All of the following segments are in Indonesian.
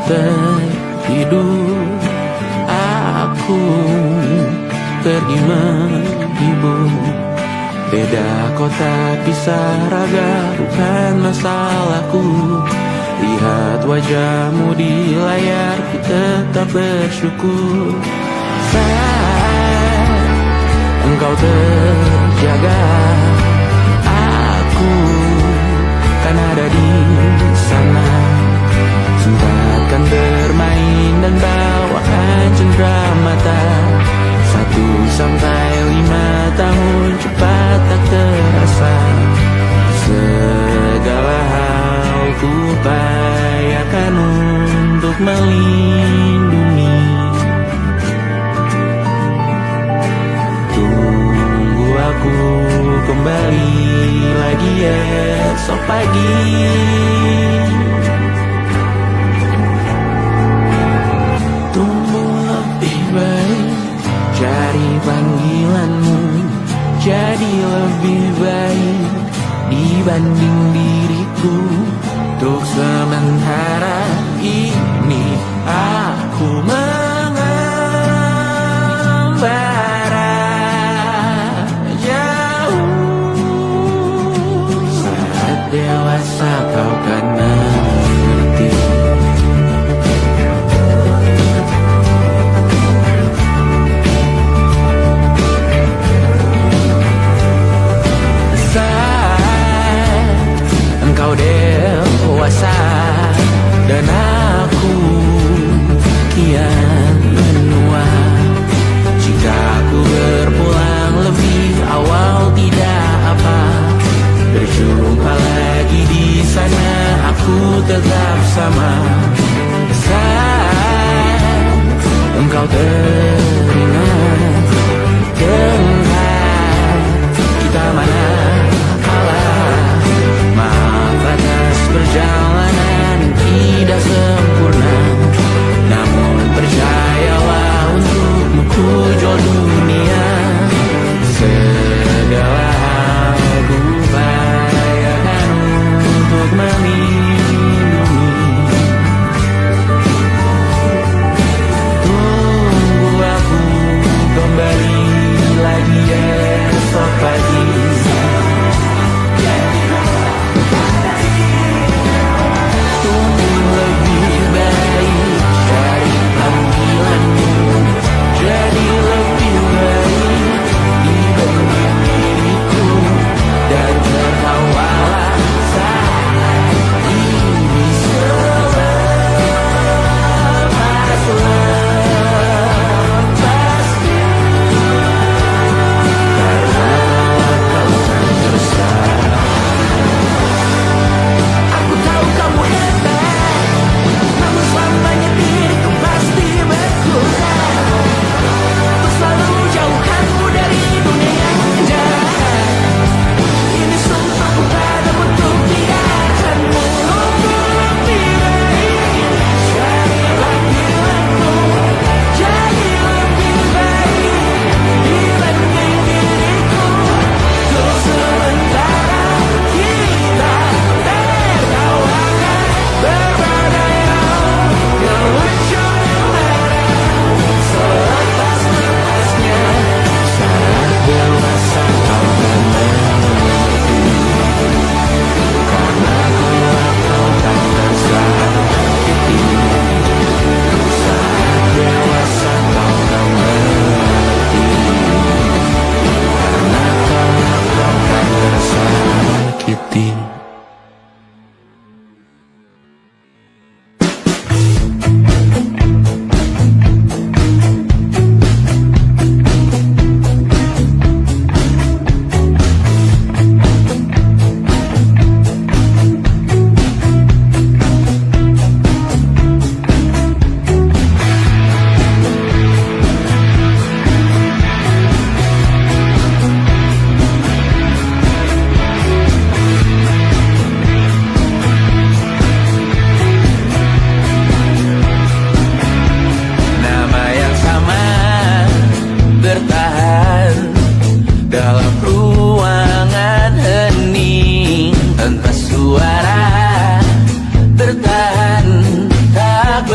tertidur, aku pergi menghibur. Beda kota pisah raga bukan masalahku. Lihat wajahmu di layar, ku tetap bersyukur. Saat engkau terjaga, aku kan ada di sana. Sempatkan bermain dan bawakan cendera mata. 1 sampai 5 tahun cepat tak terasa. Segala hal ku upayakan untuk melindungi. Tunggu aku kembali lagi esok pagi. Tumbuh lebih baik, cari panggilanmu, jadi lebih baik dibanding diriku. Untuk sementara ini aku mengembara jauh. Saat dewasa kau kan mengerti. Engkau dewasa dan aku kian menua. Jika aku berpulang lebih awal tidak apa. Berjumpa lagi di sana, aku tetap sama. Saat engkau teringat tempat kita mana perjalanan tidak sempurna, namun percayalah untukmu ku jual dunia. Segala hal ku upayakan untuk melindungi. Tunggu aku kembali lagi esok pagi. Bertahan tak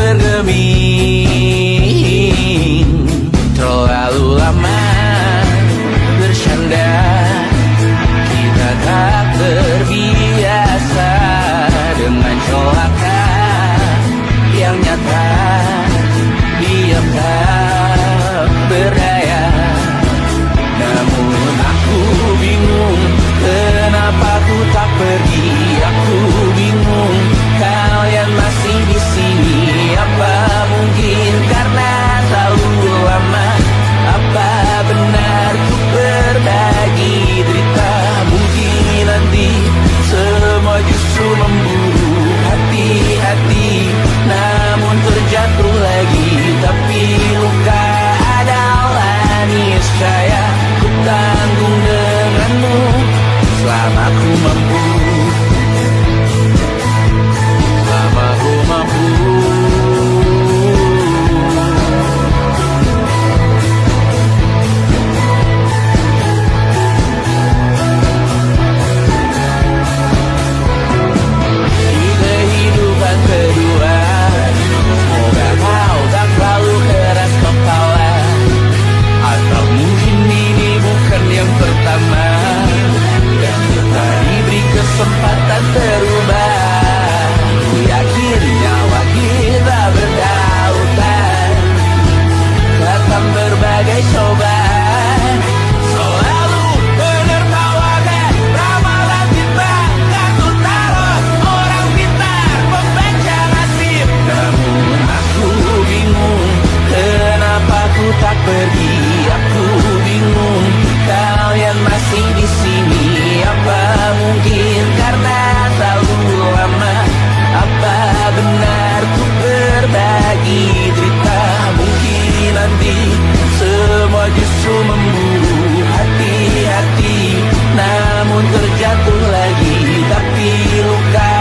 pun terjatuh lagi, tapi luka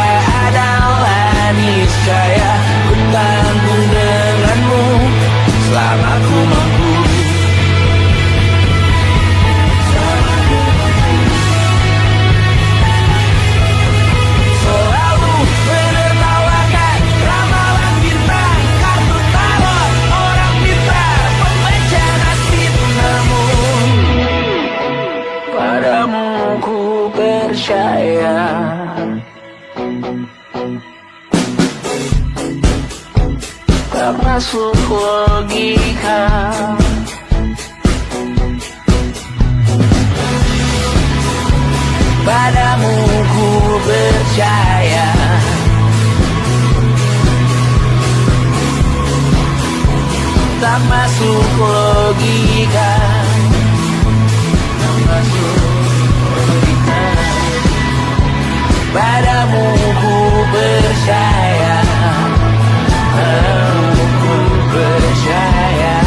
adalah niscaya. Ku tanggung denganmu selama ku mampu. Selalu menertawakan ramalan bintang, kartu talon orang pintar, pembaca nasib. Namun padamu ku percaya. Tak masuk logika. Padamu ku percaya. Tak masuk logika. Tak masuk logika. Padamu ku percaya. Padamu ku percaya.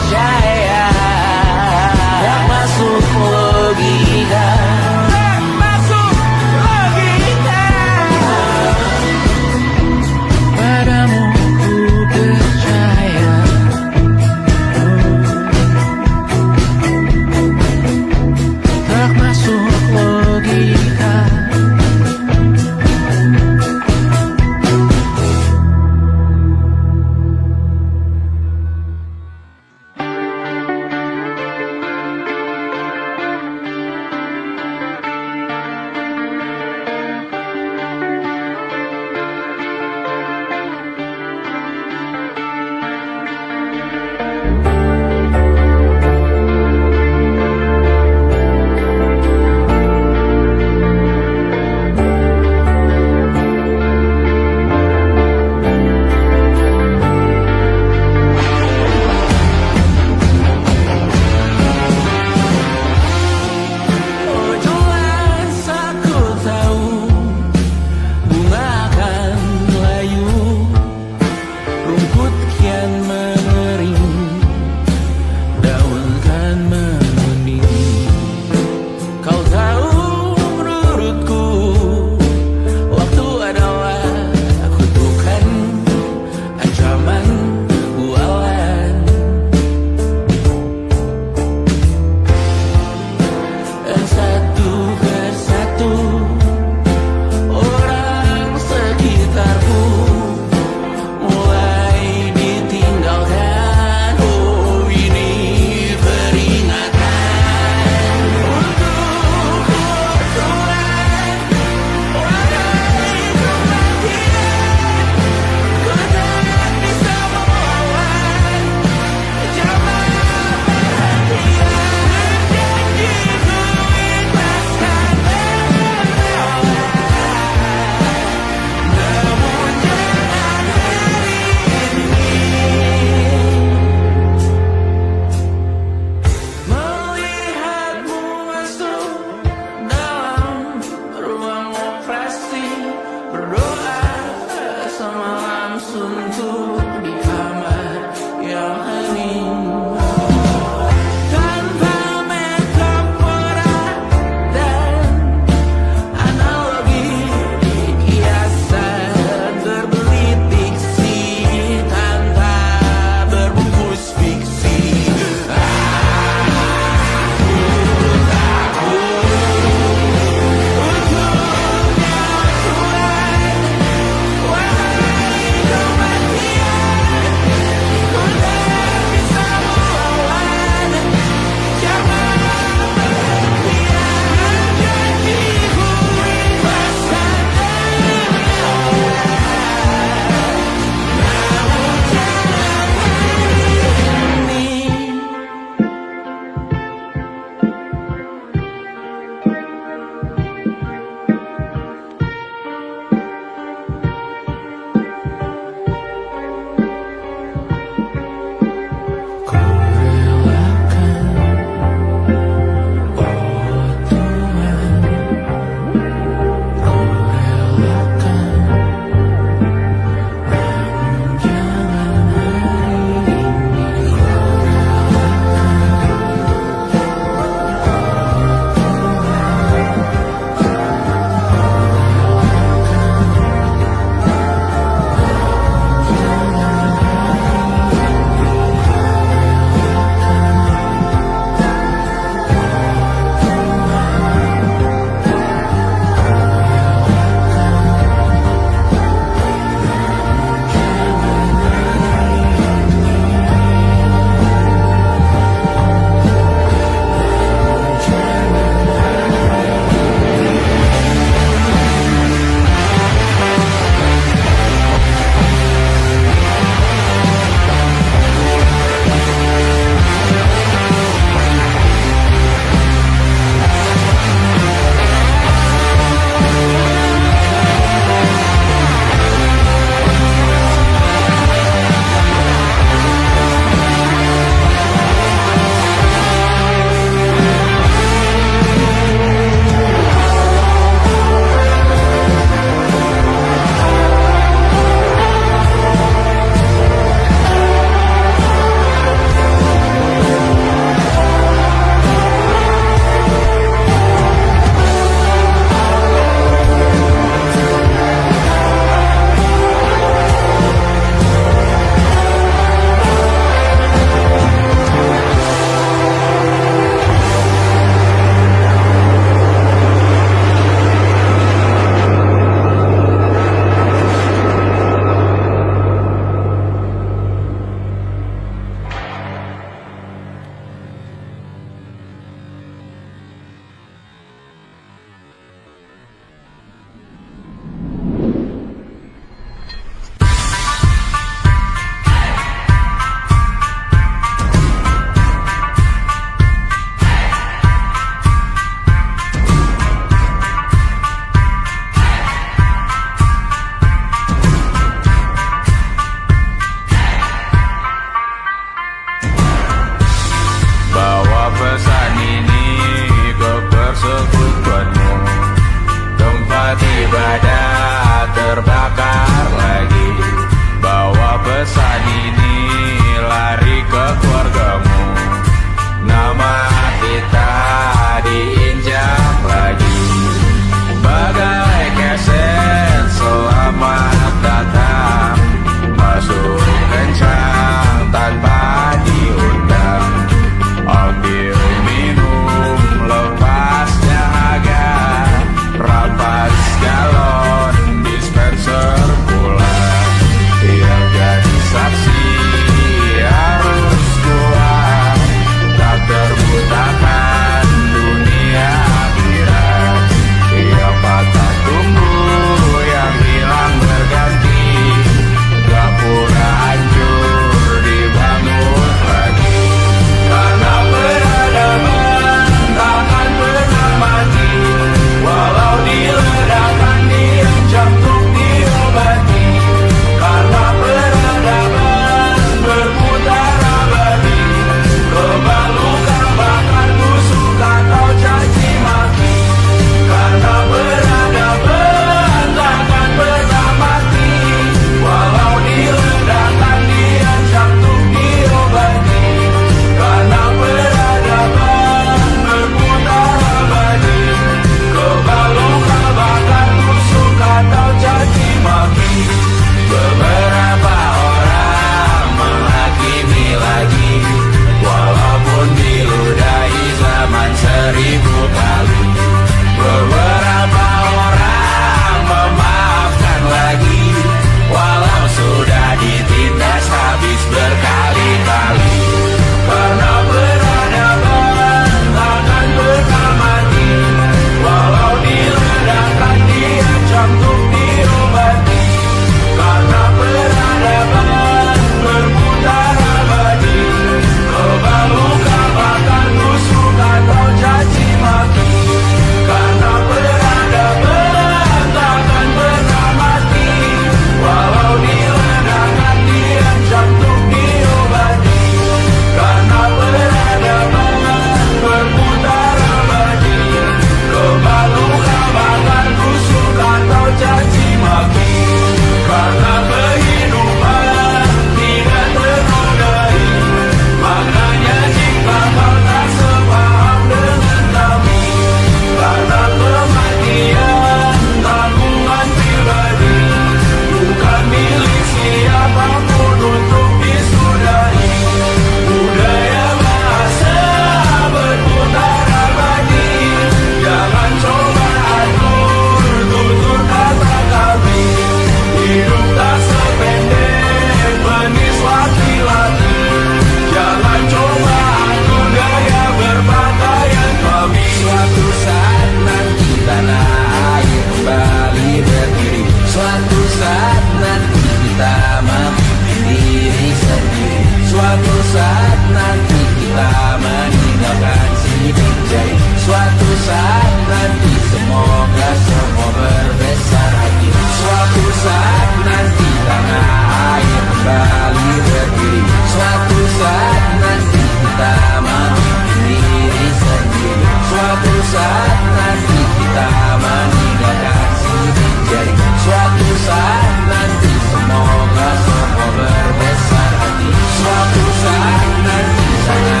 saat nanti kita meninggalkan sini. Jadi suatu saat nanti semoga semua berbesar hati. Suatu saat nanti sana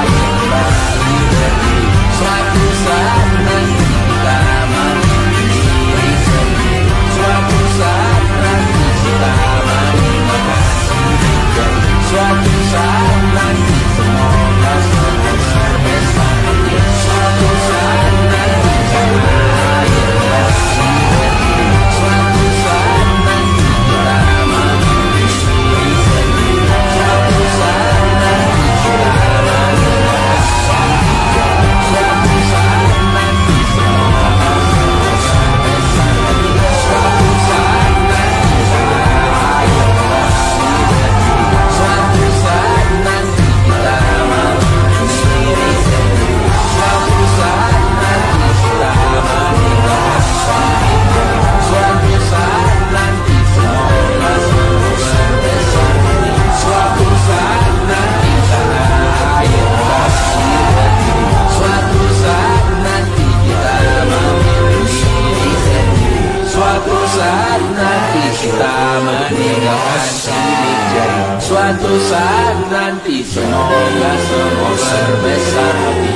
air kembali berdiri. Suatu saat nanti kita mandiri sendiri. Suatu saat nanti kita meninggalkan sini. Jadi suatu saat nanti semoga semua berbesar hati. Suatu saat nanti sana air kembali berdiri. Suatu saat nanti kita mandiri sendiri. Suatu saat nanti kita meninggalkan sini. Suatu saat nanti semoga berbesar hati. Suatu saat nanti sana air kembali berdiri. Suatu saat nanti kita mandiri sendiri. Suatu saat nanti kita meninggalkan sini. Suatu saat nanti semoga semua berbesar hati. Suatu saat nanti sana air kembali berdiri. Suatu saat nanti kita mandiri sendiri. Suatu saat nanti kita meninggalkan sini. Jadi suatu saat nanti semoga semua berbesar hati.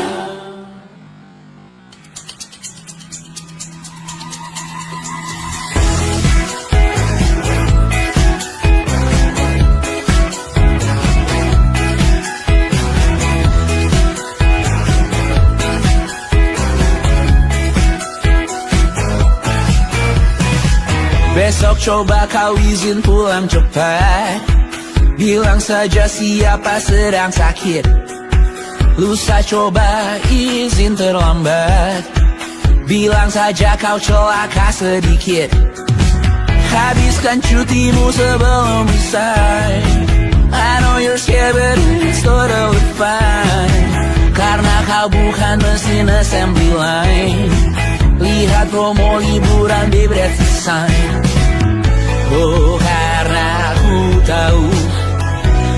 Besok coba kau izin pulang cepat. Bilang saja siapa sedang sakit. Lusa coba izin terlambat. Bilang saja kau celaka sedikit. Habiskan cutimu sebelum usai. I know you're scared but it's totally fine. Karena kau bukan mesin assembly line. Lihat promo liburan di Bread Design. Oh, karena aku tahu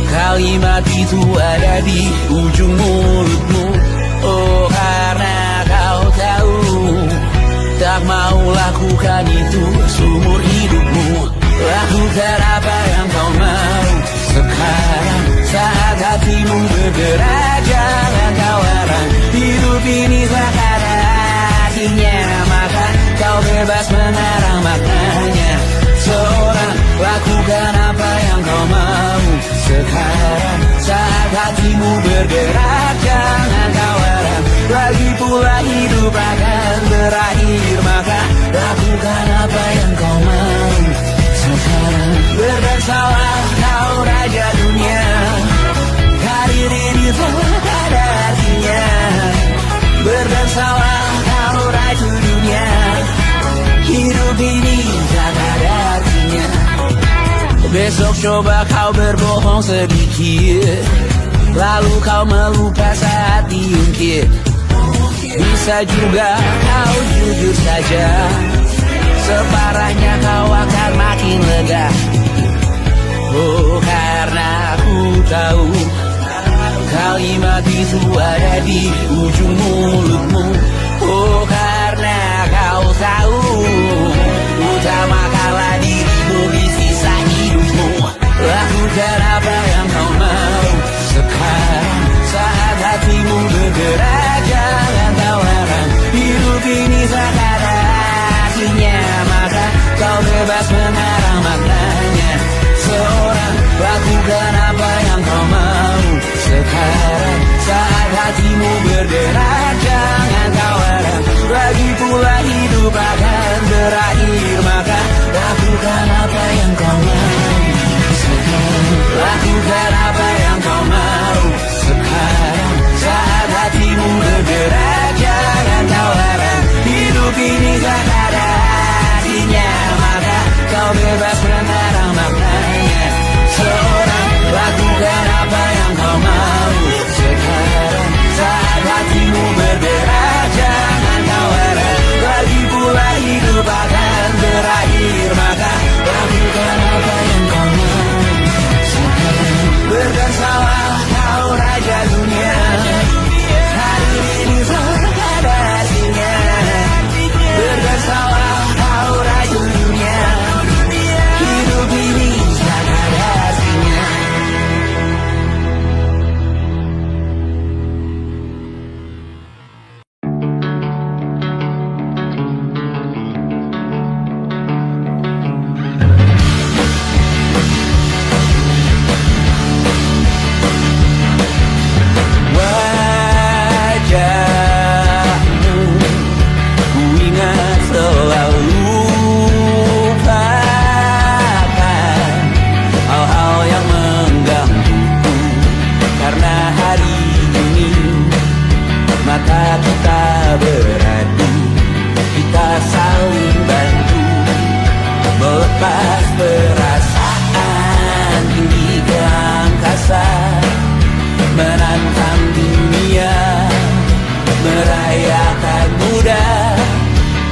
kalimat itu ada di ujung mulutmu. Oh, karena kau tahu tak mau lakukan itu seumur hidupmu. Lakukan apa yang kau mau sekarang saat hatimu bergerak. Jangan kau larang, hidup ini tak ada artinya, maka kau bebas mengarang maknanya. Seorang lakukan apa yang kau mau sekarang saat hatimu bergerak. Jangan kau larang, lagi pula hidup akan berakhir, maka lakukan apa yang kau mau sekarang. Berdansalah kau raja dunia, karir ini tak ada artinya. Berdansalah kau ratu dunia, hidup ini tak ada artinya. Besok coba kau berbohong sedikit, lalu kau melupa saat diungkit. Bisa juga kau jujur saja, separahnya kau akan makin lega. Oh, karena aku tahu kalimat itu ada di ujung mulutmu. Oh, karena kau tahu utamakanlah dirimu di sisa hidupmu. Lakukan apa yang kau mau sekarang saat hatimu bergerak. Jangan kau larang, hidup ini tak ada artinya, maka kau bebas mengarang maknanya. Seorang lakukan apa yang kau mau sekarang saat hatimu bergerak. Jangan kau larang, lagi pula hidup akan berakhir, maka lakukan apa yang kau mau sekarang. Lakukan apa yang kau mau sekarang saat hatimu bergerak. Jangan kau larang, hidup ini tak ada artinya, maka kau bebas mengarang maknanya. Seorang lakukan apa yang kau mau sekarang saat hatimu bergerak. maka kita beradu, kita saling bantu, melepas perasaan tinggi ke angkasa, menantang dunia, merayakan muda.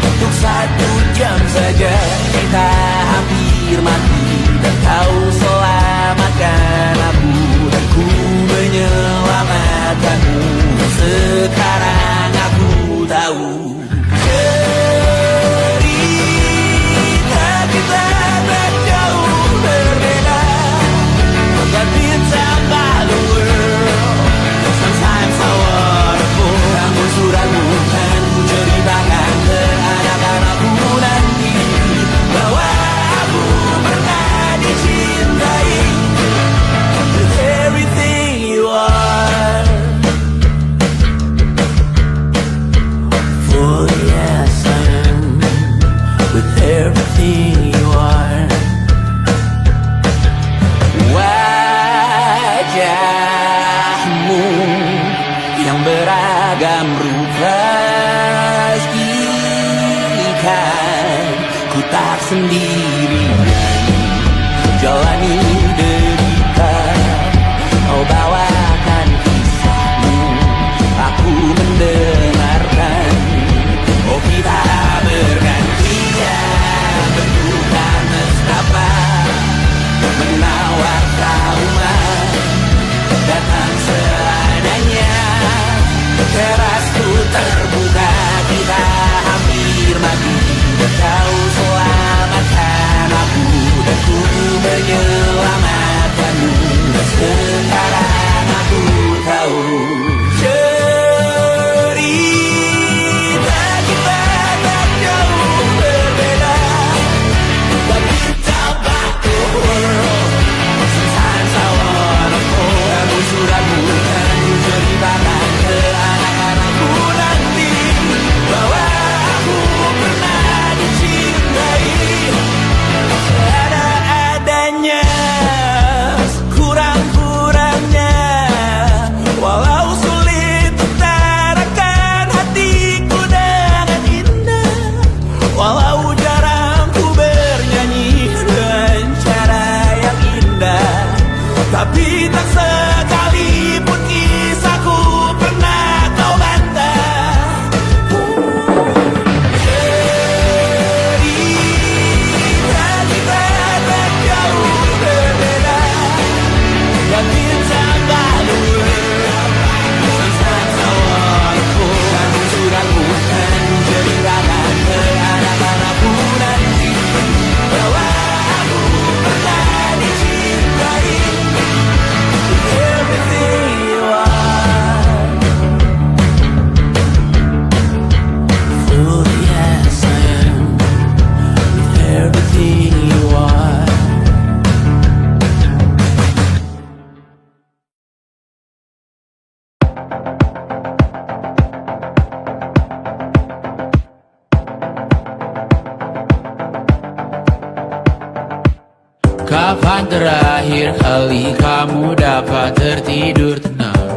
Untuk 1 jam saja kita hampir mati, dan kau selamatkan aku, dan ku menyelamatkanmu. Sekarang aku tahu cerita kita tak jauh berbeda, but it's about the world. Sometimes I wanna fall. Namun suratmu kan ku ceritakan ke anak-anakku nanti, bahwa aku pernah dicintai with everything you are. For yes I am with everything you are. Wajahmu yang beragam rupa pastikan ku tak sendirian jalani derita. Kau bawakan kisahmu, aku mendengarkan. Oh kita bergantian bentukan nestapa, menawar trauma datang seadanya. Terasku terbuka, kita hampir mati, dan kau selamatkan aku, dan ku menyelamatkanmu. Sekarang aku tahu cerita kita tak jauh berbeda, but it's about the world. Sometimes I wanna fall. Namun suratmu kan ku ceritakan ke anak-anakku nanti, bahwa aku pernah dicintai seadanya, kurang-kurangnya. Walau sulit utarakan hatiku dengan indah, walau jarang ku bernyanyi dengan cara yang indah, tapi tak sekalipun kisahku pernah kau bantah. Cerita kita tak jauh berbeda, but it's about the world. Sometimes I wanna fall. Namun suratmu kan ku ceritakan ke anak-anakku nanti, bahwa aku pernah dicintai with everything you are. For yes I am with everything you are. Kapan terakhir kali kamu dapat tertidur tenang?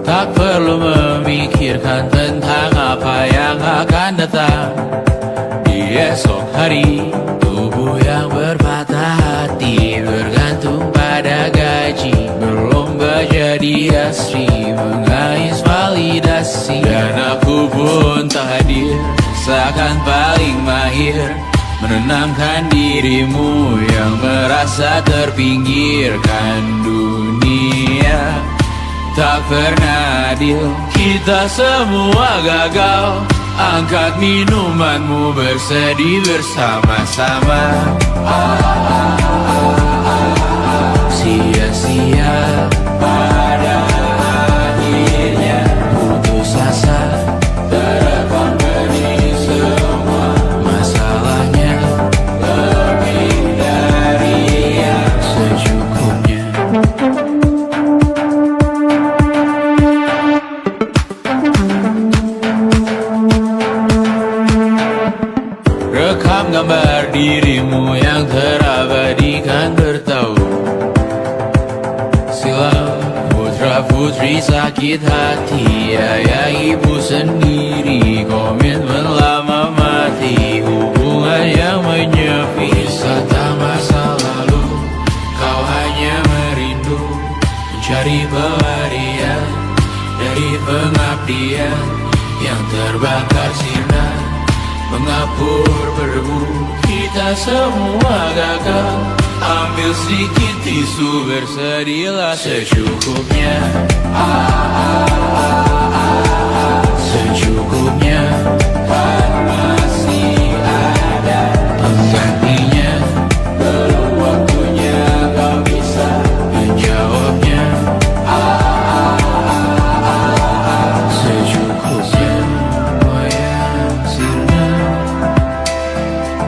Tak perlu memikirkan tentang apa yang akan datang di esok hari. Tubuh yang berpatah hati bergantung pada gaji, berlomba jadi asri, mengais validasi. Dan aku pun tak hadir, seakan paling mahir menenangkan dirimu yang merasa terpinggirkan dunia. Tak pernah adil, kita semua gagal. Angkat minumanmu, bersedih bersama-sama. Sia-sia pada akhirnya putus asa, terekam benih semua masalahnya, lebih dari yang secukupnya. Rekam gambar dirimu yang terabadikan bertahun silam. putri sakit hati, ayah ibu sendiri, komitmen lama mati, hubungan yang menyepi. Wisata masa lalu, kau hanya merindu, mencari pelarian dari pengabdian yang terbakar sinar, mengapur berdebu. Kita semua gagal, ambil sedikit tisu, bersedialah secukupnya. Secukupnya, kan masih ada penggantinya. Belum waktunya kau bisa menjawabnya. Secukupnya, wayang sirna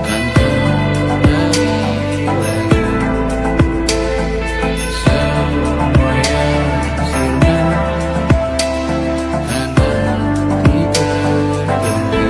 kan kembali lagi. Semua yang sirna kan nanti terganti.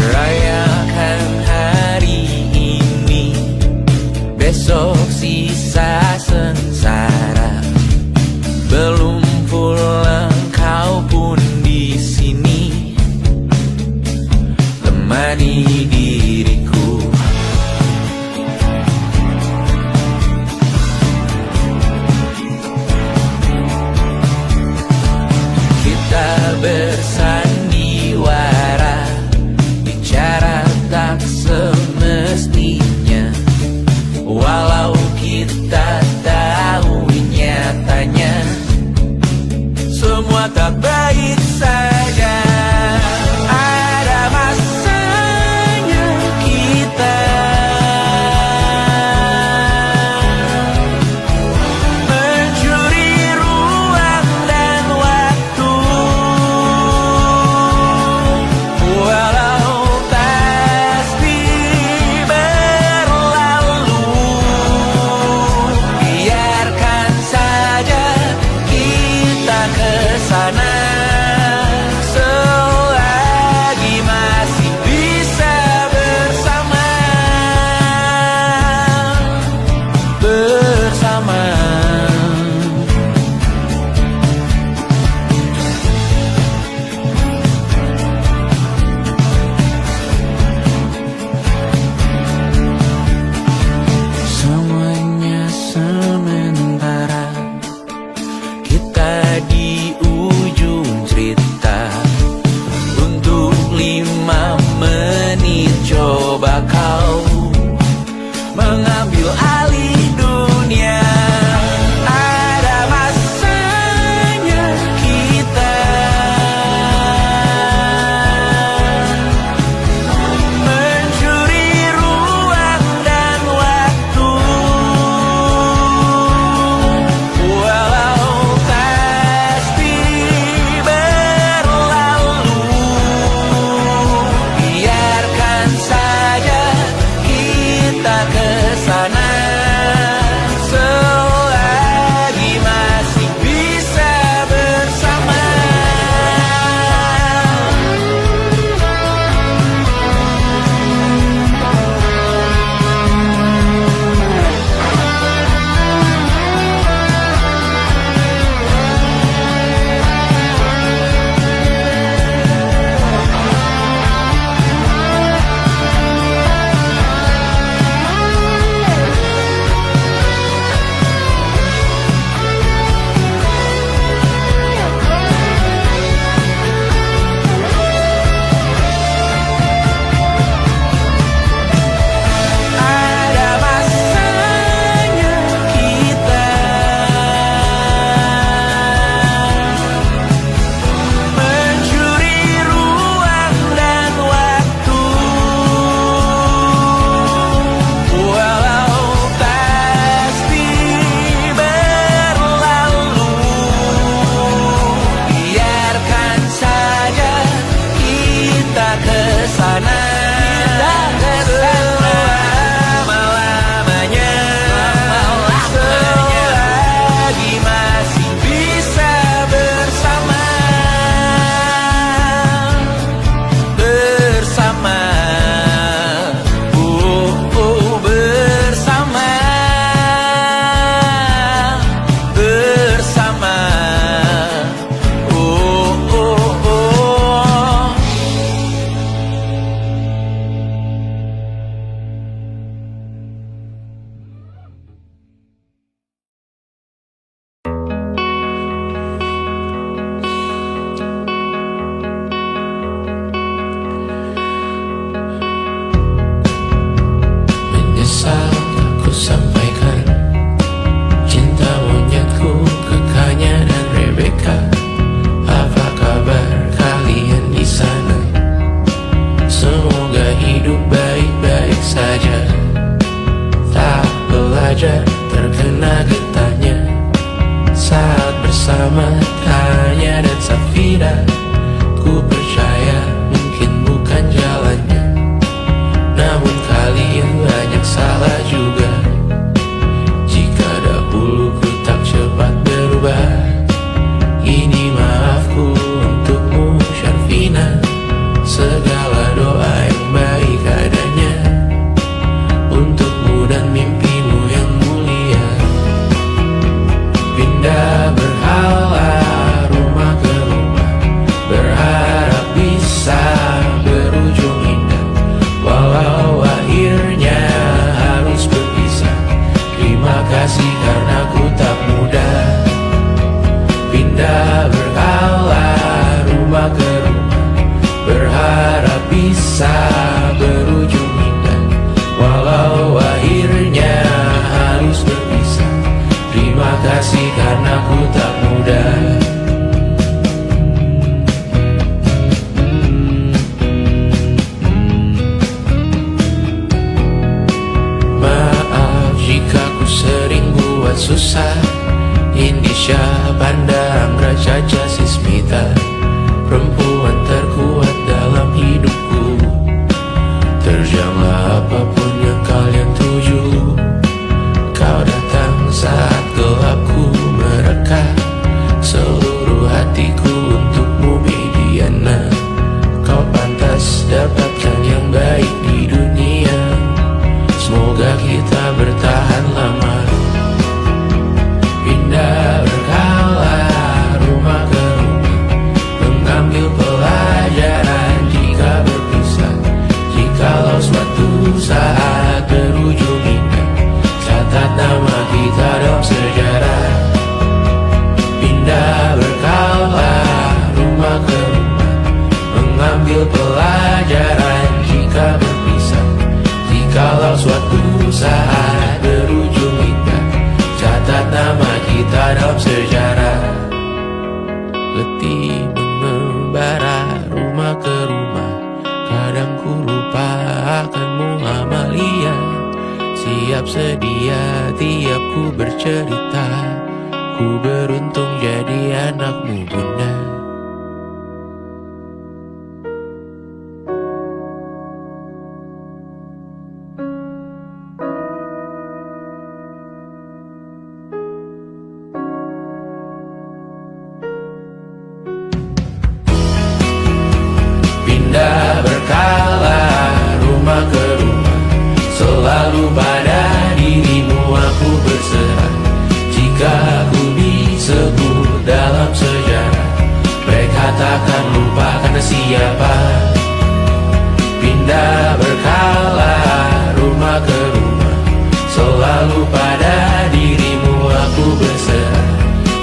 Rayakan hari ini, besok sisa sengsara. Belum pulang kau pun di sini, temani diriku. Kita bersandiwara, bicara tak semestinya, walau kita tahu nyatanya semua tak baik saja. Ada masanya hidup baik-baik saja. Tak belajar terkena getahnya saat bersama Tanya dan Safira. Ku percaya mungkin bukan jalannya, namun kali ini banyak salah juga. Jika dahulu ku tak cepat berubah, ini maafku untukmu Syarfina. Segala doa yang baik adanya untukmu dan mimpimu yang mulia. Pindah berhala rumah ke rumah, berharap bisa berujung indah. Walau akhirnya harus berpisah, terima kasih karena ku tak mudah. Pindah berhala rumah ke rumah, berharap bisa berujung indah. Walau akhirnya harus berpisah, terima kasih karena ku tak mudah. Maaf jika ku sering buat susah. Indisha, Banda, Anggra, Caca, Sismita, perempuan terkuat dalam hidupku. Terjanglah apapun yang kalian tuju. Kau datang saat gelapku mereka, seluruh hatiku untukmu Mediana. Kau pantas dapatkan yang baik di dunia, semoga kita bertahan lama. Pindah berkala rumah ke rumah, mengambil pelajaran jika berpisah. Jikalau suatu saat berujung indah, catat nama kita dalam sejarah. Pindah berkala rumah ke rumah, mengambil pelajaran jika berpisah. Jikalau suatu saat berujung indah, catat nama kita dalam sejarah. Letih mengembara rumah ke rumah, kadang ku lupa akanmu Amalia. Siap sedia tiap ku bercerita, ku beruntung jadi anakmu Bunda. Pindah berkala rumah ke rumah, selalu pada dirimu aku berserah. Jika aku disebut dalam sejarah, mereka takkan lupa karena siapa. Pindah berkala rumah ke rumah, selalu pada dirimu aku berserah.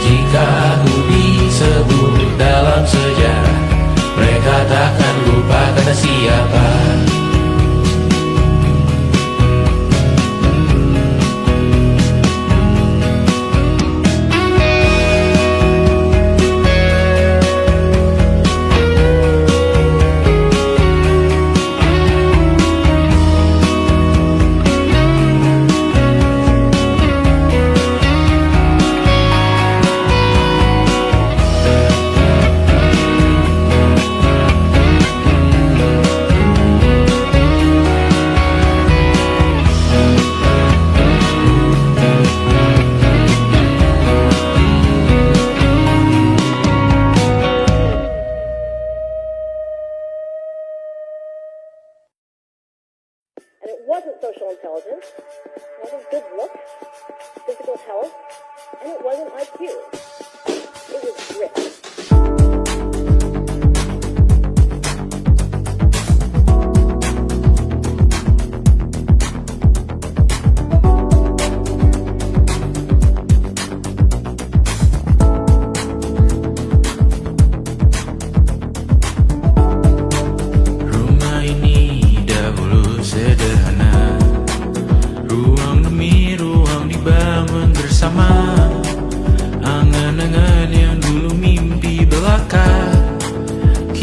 Jika aku disebut dalam sejarah, mereka takkan lupa karena siapa. And it wasn't social intelligence, it wasn't good looks, physical health, and it wasn't IQ. It was grit.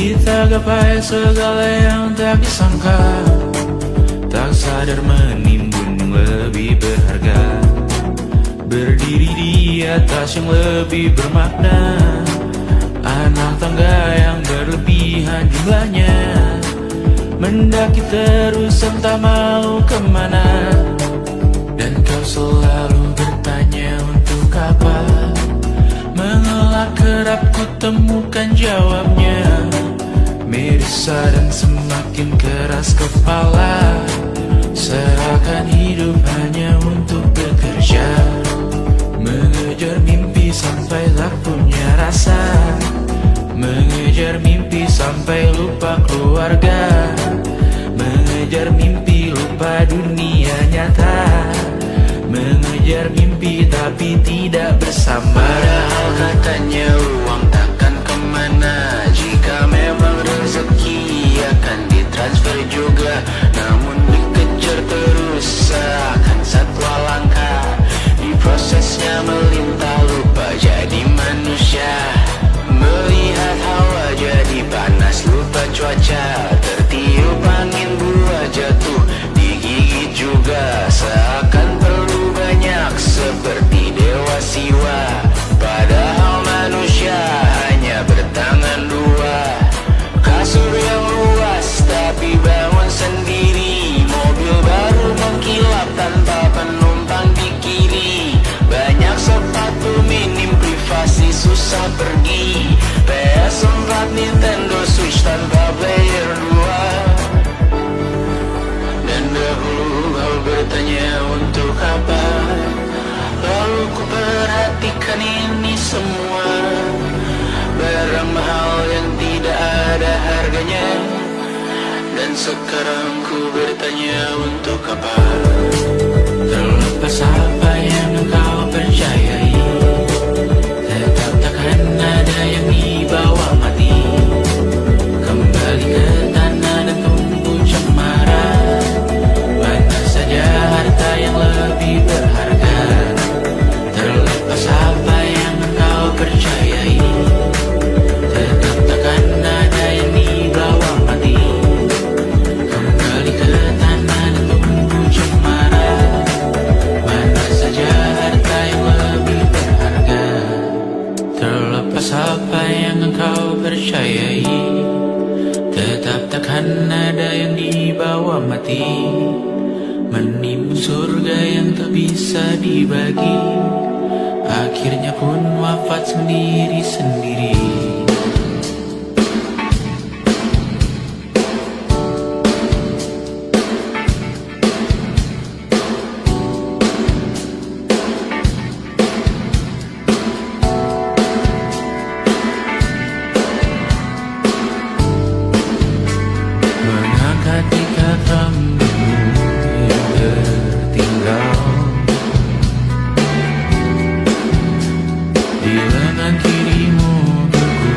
Kita gapai segala yang tak disangka. sadar menimbun yang lebih berharga, berdiri di atas yang lebih bermakna. Anak tangga yang berlebihan jumlahnya, mendaki terus entah mau kemana. Dan kau selalu bertanya untuk apa, mengelak kerap ku temukan jawabnya. Merisa dan semakin keras kepala, seakan hidup hanya untuk bekerja, mengejar mimpi sampai tak punya rasa, mengejar mimpi sampai lupa keluarga, mengejar mimpi lupa dunia nyata, mengejar mimpi tapi tidak bersama. Padahal katanya uang takkan kemana, jika memang rezeki akan ditransfer juga. Namun dikejar terus seakan satwa langka, di prosesnya melintah lupa jadi manusia. Melihat hawa jadi panas lupa cuaca, tertiup angin buah jatuh digigit juga. Seakan perlu banyak seperti dewa siwa, padahal manusia hanya bertangan dua. Kasur yang luas tapi bangun sendiri, mobil baru mengkilap tanpa penumpang di kiri. Banyak sepatu minim privasi susah pergi, PS4 Nintendo Switch tanpa player 2. Dan dahulu kau bertanya untuk apa, lalu ku perhatikan ini semua, barang mahal yang tidak ada harganya. Dan sekarang ku bertanya untuk apa. Terlepas apa yang engkau percayai, tetap takkan ada yang dibawa mati. Kembali ke tanah dan tumbuh cemara, mana saja harta yang lebih berharga. Terlepas apa yang engkau percayai, tetap takkan ada yang dibawa mati. Kembali ke tanah dan tumbuh cemara, mana saja harta yang lebih berharga. Terlepas apa yang engkau percayai, tetap takkan ada yang dibawa mati. Menimbun surga yang tak bisa dibagi, akhirnya pun wafat sendiri-sendiri. Mengangkat ikat rambutmu yang tertinggal di lengan kirimu beku,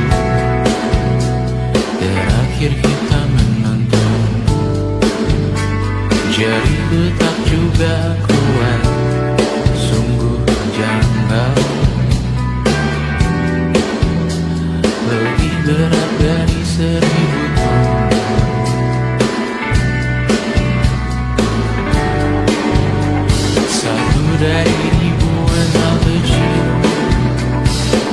terakhir kita menonton. Jariku tak juga kuat, sungguh janggal, lebih berat dari 1000 ton. Satu dari ribuan hal kecil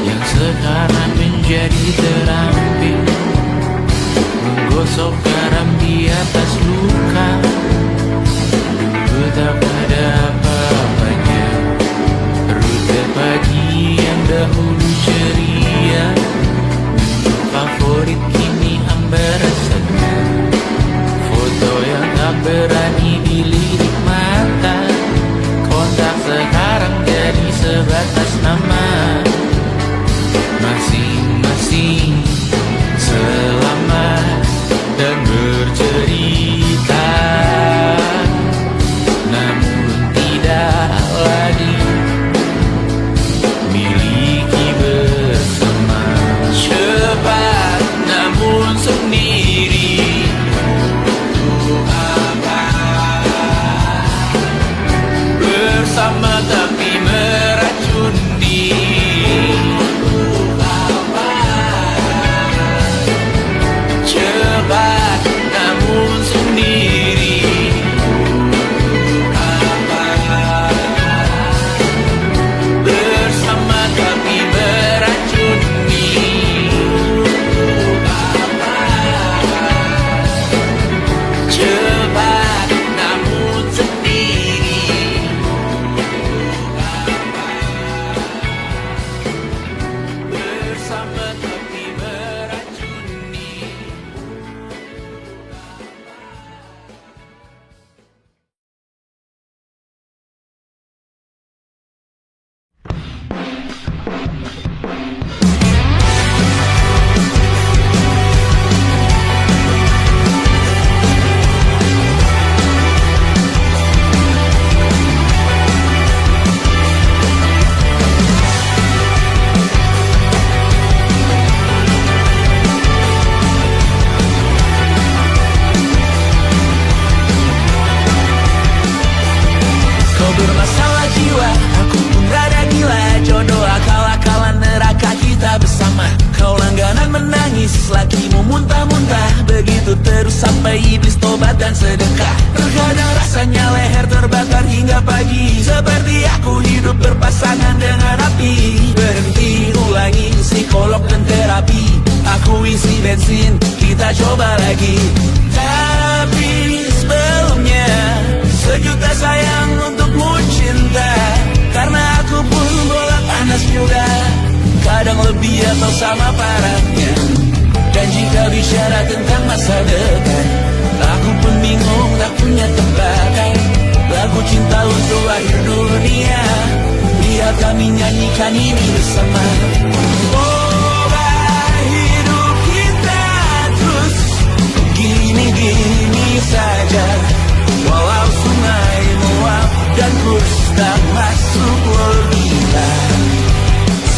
yang sekarang menjadi terampil, menggosok garam di atas luka. Dulu tak ada apa-apanya, rute pagi yang dahulu ceria, menu favorit kini tobat dan sedekah. Terkadang rasanya leher terbakar hingga pagi, seperti aku hidup berpasangan dengan api. Berhenti, ulangi psikolog dan terapi. Aku isi bensin, kita coba lagi. Tapi sebelumnya, sejuta sayang untukmu cinta. Karena aku pun bola panas juga, kadang lebih atau sama parahnya. Dan jika bicara tentang masa depan, aku pun bingung tak punya tebakan. Lagu cinta untuk akhir dunia, biar kami nyanyikan ini bersama. Semoga hidup kita terus gini-gini saja, walau sungai meluap dan kurs tak masuk logika.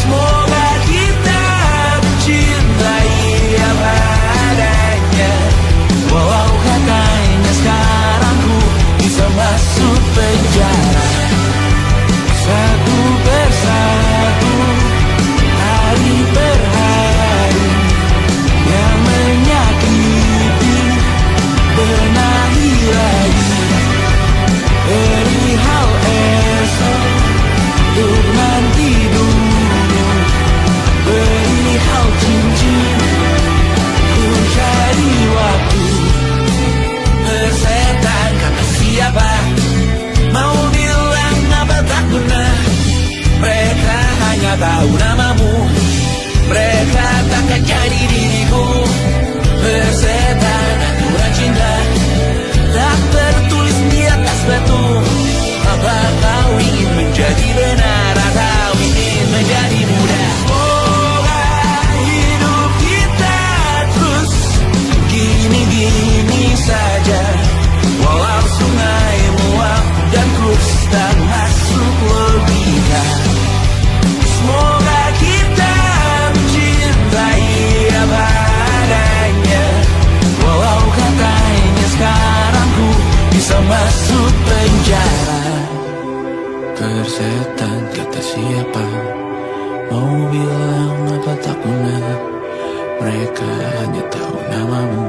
Semoga kita mencintai apa adanya, walau katanya sekarang ku bisa masuk penjara. Satu persatu, hari per hari, yang menyakiti benahi lagi. Perihal esok, untuk nanti dulu. Perihal cincin, ku cari waktu. Bersetan kata siapa, mau bilang apa tak guna. Mereka hanya tahu namamu, mereka takkan jadi diriku. Bersetan aturan cinta, tak tertulis di atas batu. Apa kau ingin menjadi benar atau ingin menjadi muda? Semoga hidup kita terus gini-gini saja, walau sungai meluap dan kurs tak masuk logika. Semoga kita mencintai apa adanya, walau katanya sekarang ku bisa masuk penjara. Persetan kata siapa, mau bilang apa tak guna. Mereka hanya tahu namamu,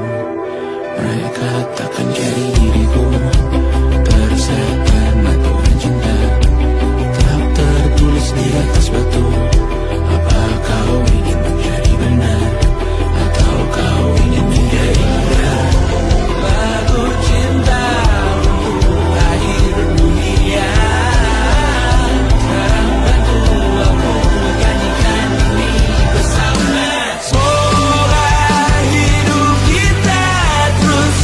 mereka takkan jadi diriku. Persetan aturan cinta, tak tertulis di atas batu. Apa kau ingin menjadi benar atau kau ingin menjadi muda? Lagu cinta untuk akhir dunia, sekarang bantu aku nyanyikan ini bersama. Semoga hidup kita terus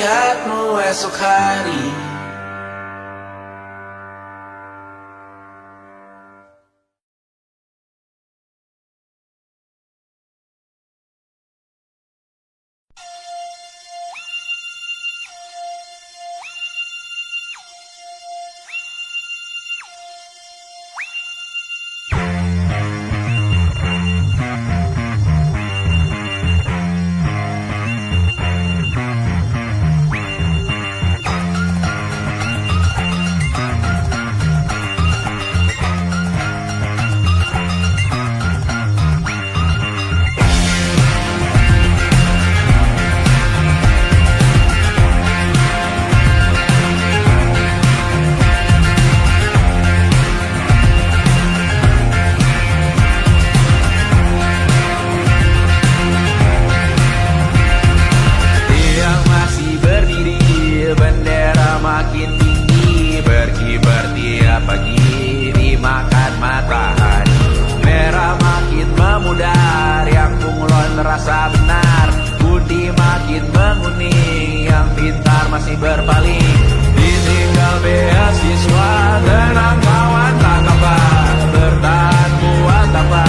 melihatmu esok hari. Terasa benar, budi makin menguning, yang pintar masih berpaling. Ditinggal beasiswa, tenang kawan tak kabar, bertahan buat apa,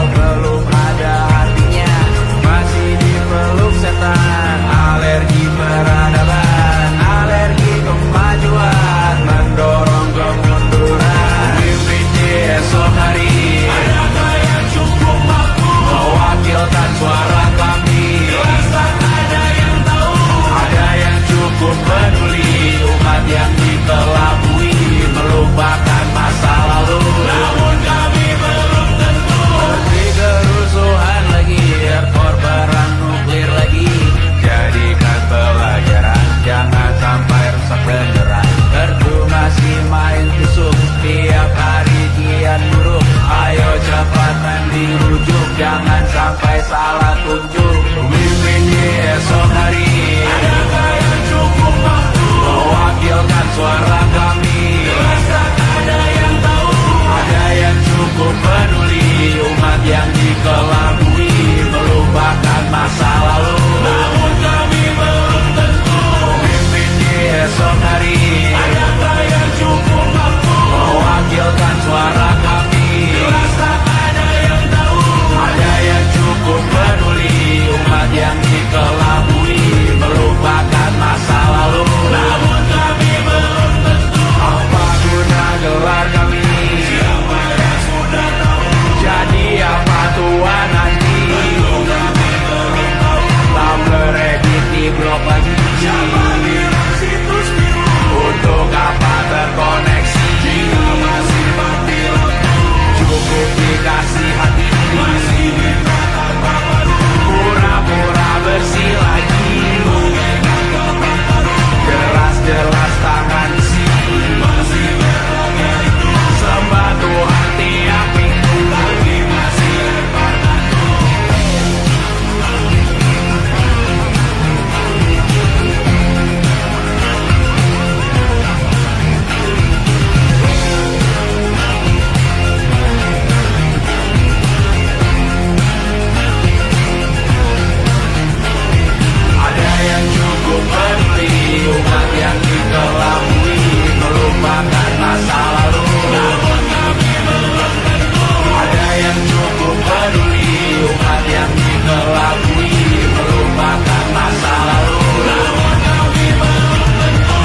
belum ada artinya, masih dipeluk setan, alergi peradaban, alergi kemajuan, mendorong kemunduran. Mimpi di esok hari, adakah yang cukup mampu mewakilkan suara kami? Jelas tak ada yang tahu, ada yang cukup peduli, umat yang dikelabui, melupakan masa lalu. Namun kami belum tentu seperti kerusuhan lagi, airport perang nuklir lagi. Jadikan pelajaran, jangan sampai rusak beneran. Kertu masih main tusuk, tiap hari kian buruk. Ayo cepat dirujuk, jangan sampai salah tunjuk. Mimpin di esok hari, adakah yang cukup mampu mewakilkan suara kami? Jelas tak ada yang tahu, ada yang cukup peduli, umat yang dikelabui, melupakan masa lalu. Namun kami belum tentu mimpin di esok hari, adakah yang cukup mampu mewakilkan suara kami? Jelas tak ada yang tahu, ada yang cukup peduli, umat yang dikelabui, melupakan masa lalu. Namun kami belum tentu apa guna gelar kami. Siapa yang sudah tahu, jadi apa Tuhan nanti? Kami belum tahu, Tumblr edit di blog lagi. Siapa bilang situs biru, untuk apa terkoneksi? Jika masih mati lampu, cukup dikasih hati, masih minta tanpa baru, pura-pura bersih lagi. Jelas-jelas tangan isi, masih berlagak itu, sembah Tuhan tiap minggu, lagi masih lempar tandu. Ada yang cukup peduli, umat yang dikelabui, melupakan masa lalu. Namun kami belum tentu, ada yang cukup peduli, umat yang dikelabui, melupakan masa lalu. Namun kami belum tentu.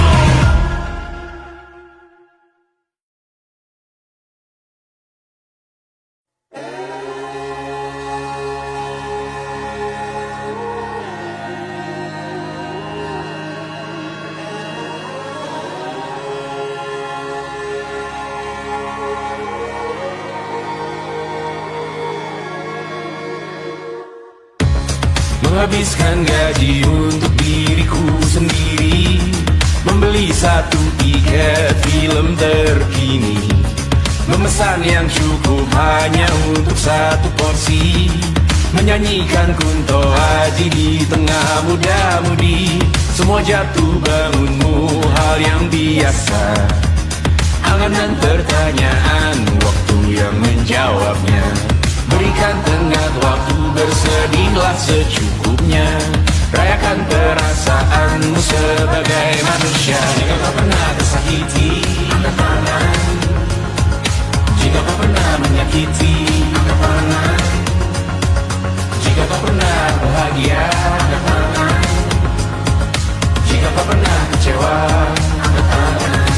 Menghabiskan gaji untuk diriku sendiri, membeli satu tiket film terkini, memesan yang cukup hanya untuk satu porsi, menyanyikan Kunto Aji di tengah muda-mudi. Semua jatuh bangunmu hal yang biasa, angan dan pertanyaan, waktu yang menjawabnya. Berikan tengah waktu, bersedihlah secukupnya. Rayakan perasaanmu sebagai manusia. Jika kau pernah tersakiti, angkat tangan. Jika kau pernah menyakiti, angkat tangan. Jika kau pernah bahagia, angkat tangan. Jika kau pernah kecewa, angkat tangan.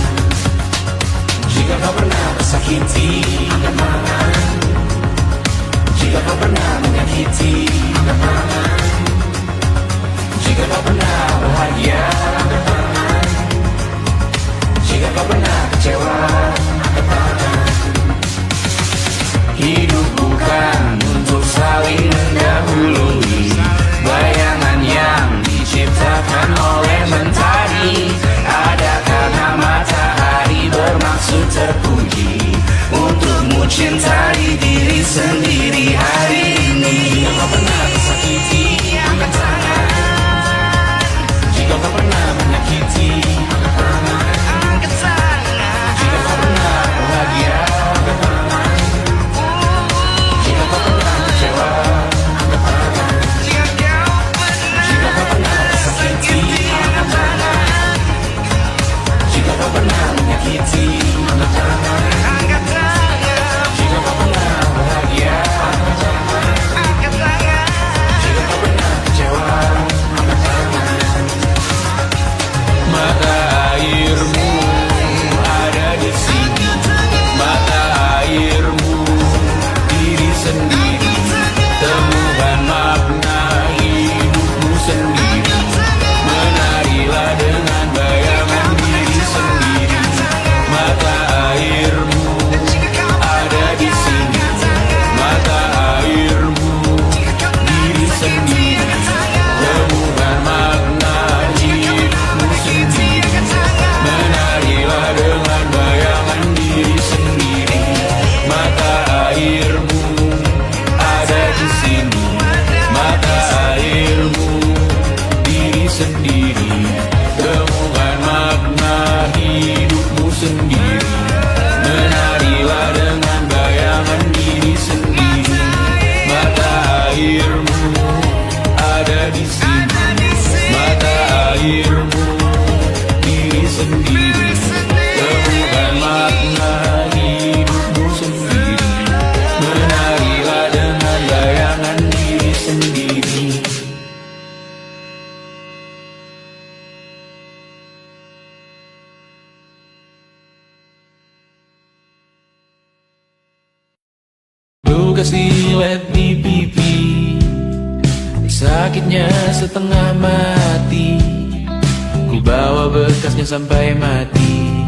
Jika kau pernah tersakiti, angkat tangan. Jika kau pernah menyakiti, angkat tangan. Jika kau pernah bahagia, angkat tangan. Jika kau pernah kecewa, angkat tangan. Hidup bukan untuk saling mendahului bayangan yang diciptakan oleh mentari. Ada karena matahari bermaksud terpuji untukmu cintai diri sendiri hari ini. Jika kau pernah tersakiti, angkat tangan. Jika kau pernah menyakiti, angkat tangan. Jika kau pernah bahagia, angkat tangan. Jika kau pernah kecewa, angkat tangan. Jika kau pernah tersakiti, angkat tangan. Jika kau pernah menyakiti, angkat tangan. Jika kau pernah bahagia, angkat tangan. Jika kau pernah kecewa, angkat tangan. Mata airmu ada di sini. Mata airmu diri sendiri. Temukan makna hidupmu sendiri. Menarilah dengan bayangan diri sendiri. Mata airmu ada di sini. Mata airmu diri sendiri. Temukan makna hidupmu sendiri. Menarilah dengan bayangan diri sendiri. Mata airmu ada di sini. Mata airmu diri sendiri. Temukan makna hidupmu sendiri. Menarilah dengan bayangan diri sendiri. Mata airmu ada di sini. Mata airmu diri sendiri. Temukan makna hidupmu sendiri. Menarilah dengan bayangan diri sendiri. Luka silet di pipi, sakitnya setengah mati. Ku bawa bekasnya sampai mati.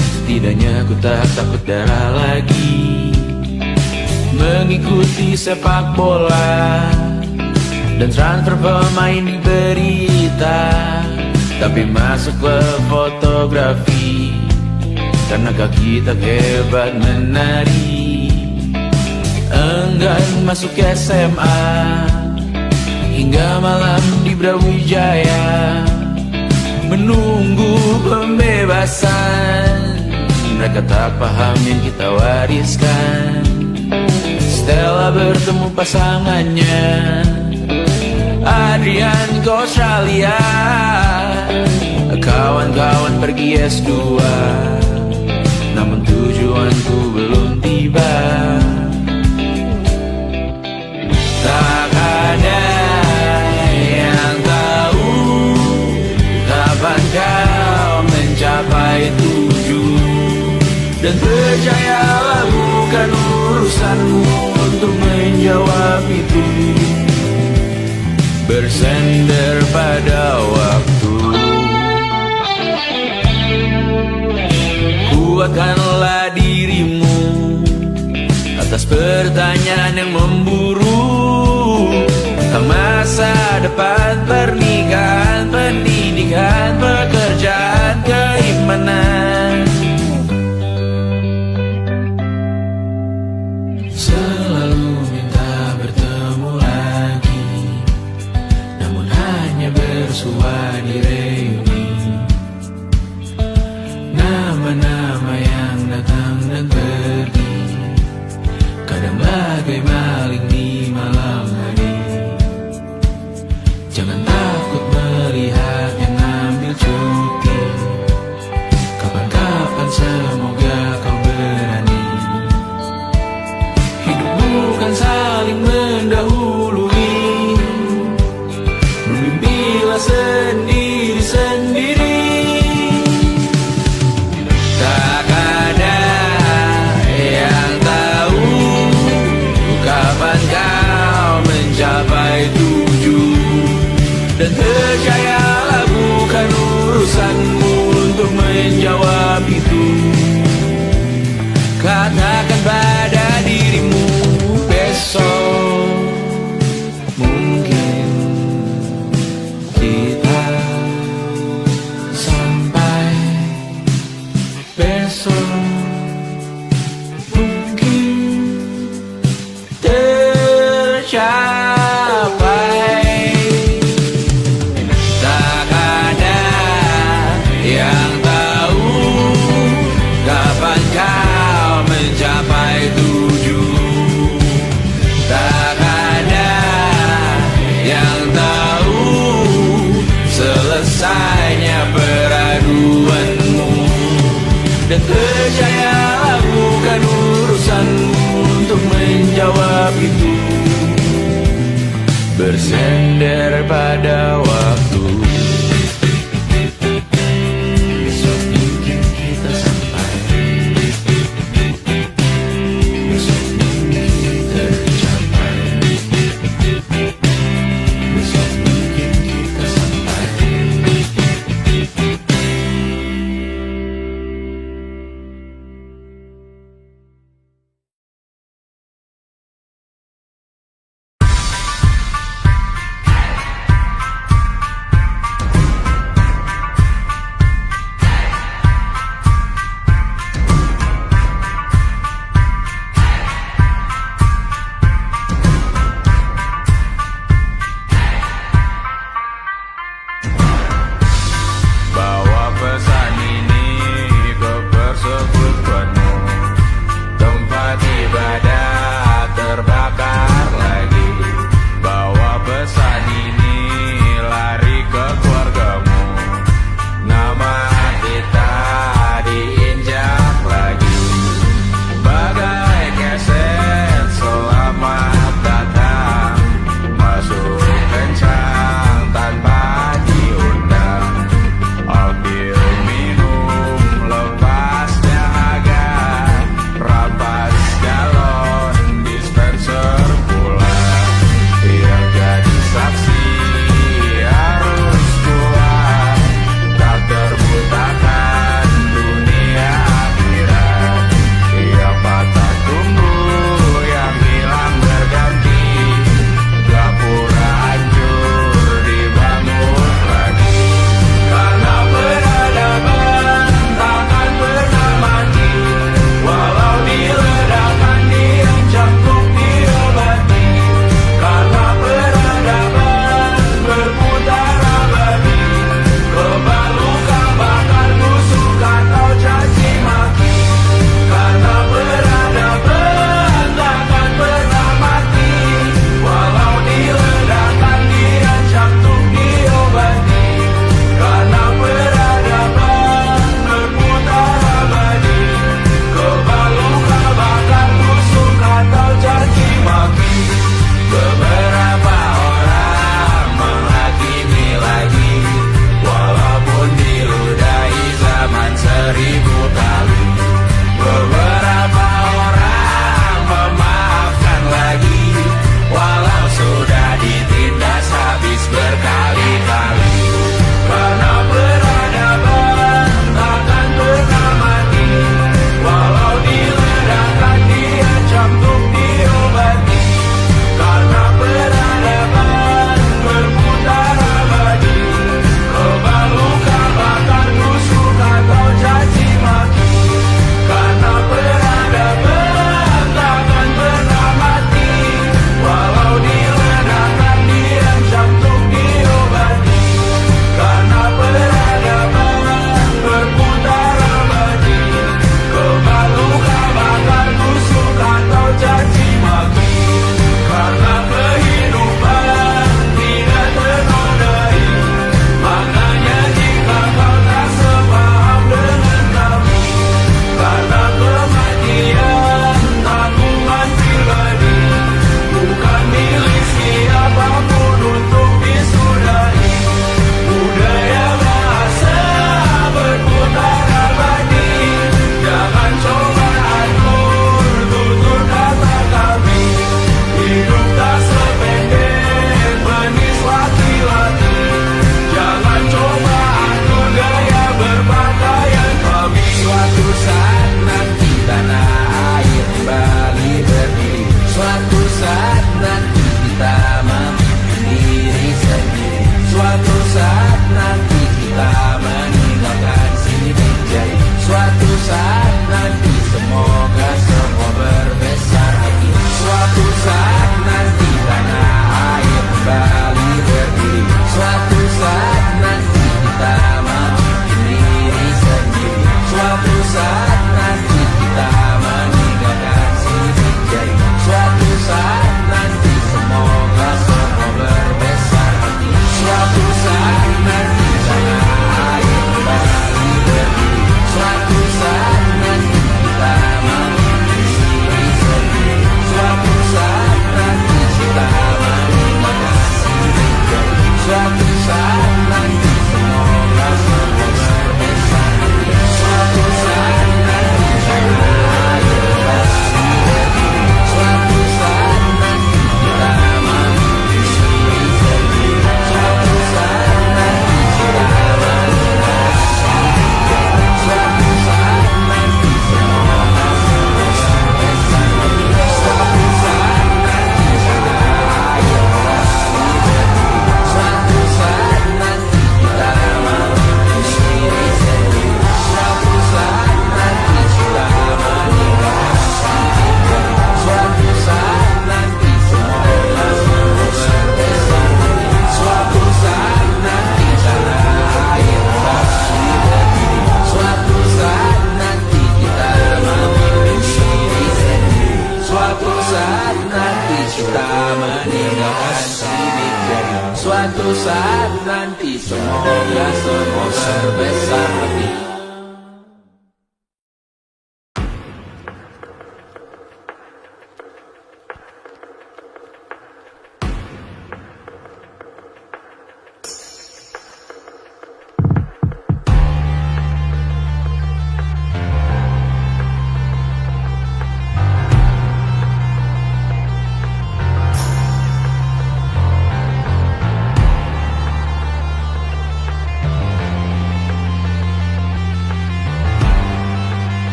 Setidaknya ku tak takut darah lagi. Mengikuti sepak bola dan transfer pemain di berita. Tapi masuk ke fotografi karena kaki tak hebat menari. Enggan masuk SMA hingga malam di Brawijaya menunggu pembebasan. Mereka tak paham yang kita wariskan. Stella bertemu pasangannya Adrian ke Australia. Kawan-kawan pergi S2, namun tujuanku belum tiba. Tak ada yang tahu kapan kau mencapai tujuan. Dan percayalah bukan urusanmu untuk menjawab itu. Bersender pada waktu. Kuatkanlah dirimu atas pertanyaan yang memburu. Masa depan, pernikahan, pendidikan, pekerjaan, keimanan. Selalu minta bertemu lagi, namun hanya bersua di reuni. Nama-nama yang datang dan pergi, kadang bagai maling di malam hari. besok mungkin tercapai. Tak ada yang tahu kapan kau mencapai tujuh. Tak ada yang tahu selesainya peraduanmu. Dan percayalah bukan urusanmu untuk menjawab itu. Bersender pada waktu. Besok mungkin kita sampai. Besok mungkin tercapai. Besok mungkin kita sampai.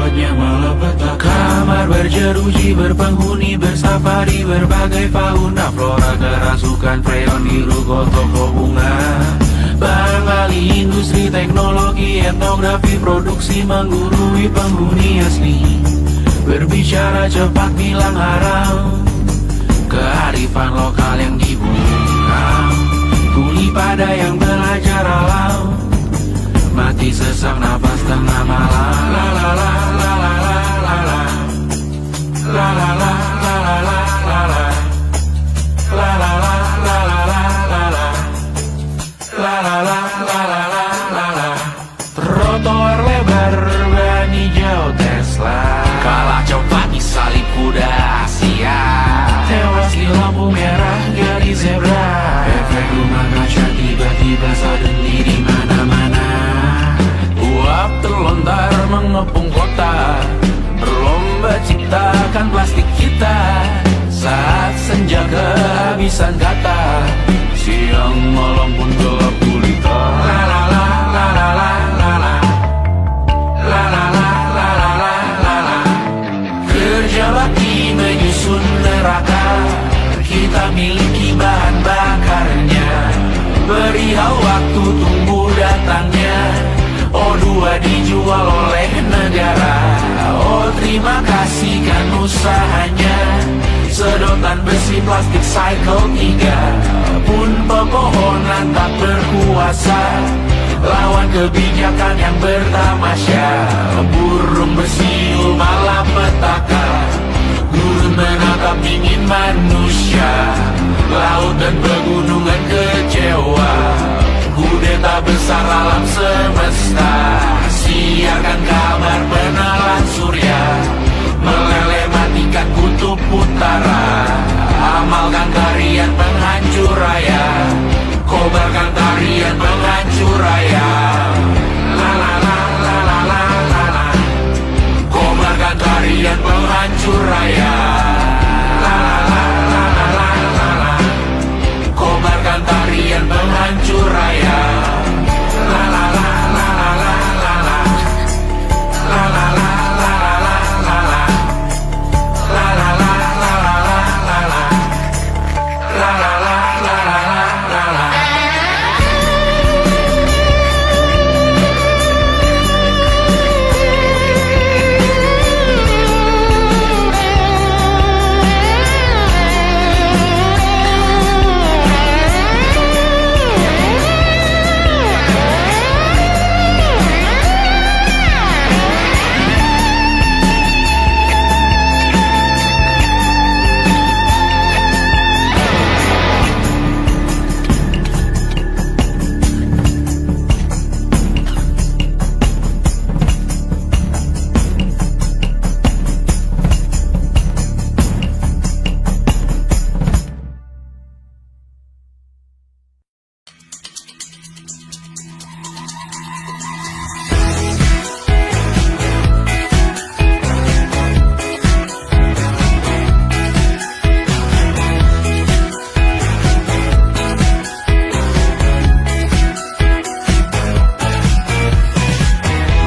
saatnya melepetlah. Kamar berjeruji, berpenghuni, bersafari, berbagai fauna flora, kerasukan freon, biru, toko bunga. Barangkali industri, teknologi, etnografi, produksi menggurui penghuni asli. Berbicara cepat, bilang haram, kearifan lokal yang dibuang. Kuli pada yang belajar alam, mati sesak nafas tengah malam. La la la la la la la la. La la la la la la la la. La la la la la la la la. La la la la la la la la. Trotoar lebar ban hijau Tesla, kalah cepat disalip kuda Asia, tewas di lampu merah garis zebra. Efek rumah kaca tiba-tiba suddenly di mana-mana. Uap terlontar mengepung kota, berlomba ciptakan plastik kita. Saat senja kehabisan kata, siang malam pun gelap gulita. La la la la la la la la. La la la la la la la la. Kerja bakti menyusun neraka, kita miliki bahan bakarnya. Beri waktu tunggu datangnya. O2 dijual oleh negara. Oh terima kasih kan usahanya. Sedotan besi plastik cycle 3 pun pepohonan tak berkuasa lawan kebijakan yang bertamasya. Burung bersiul malam petaka, gurun menatap dingin manusia. Laut dan pegunungan kecewa, kudeta besar alam semesta. Siarkan kabar penelan surya, meleleh matikan kutub utara. Amalkan tarian penghancur raya, kobarkan tarian penghancur raya. La la la la la la la la. Kobarkan tarian penghancur raya. La la la la la la la la. Kobarkan tarian penghancur raya. La la la la la la la la. La la la la la la la la. La la la la la la la la. La la la la la la la.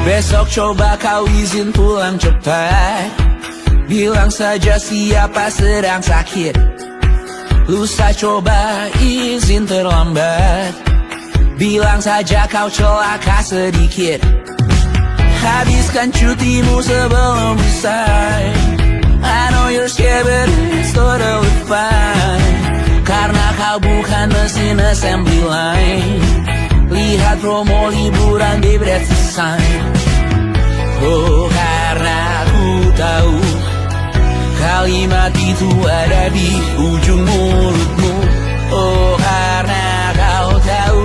Besok coba kau izin pulang cepat, bilang saja siapa sedang sakit. Lusa coba izin terlambat, bilang saja kau celaka sedikit. Habiskan cutimu sebelum usai. I know you're scared but it's totally fine, karena kau bukan mesin assembly line. Lihat promo liburan di Bread Sign. Oh karena ku tahu kalimat itu ada di ujung mulutmu. Oh karena kau tahu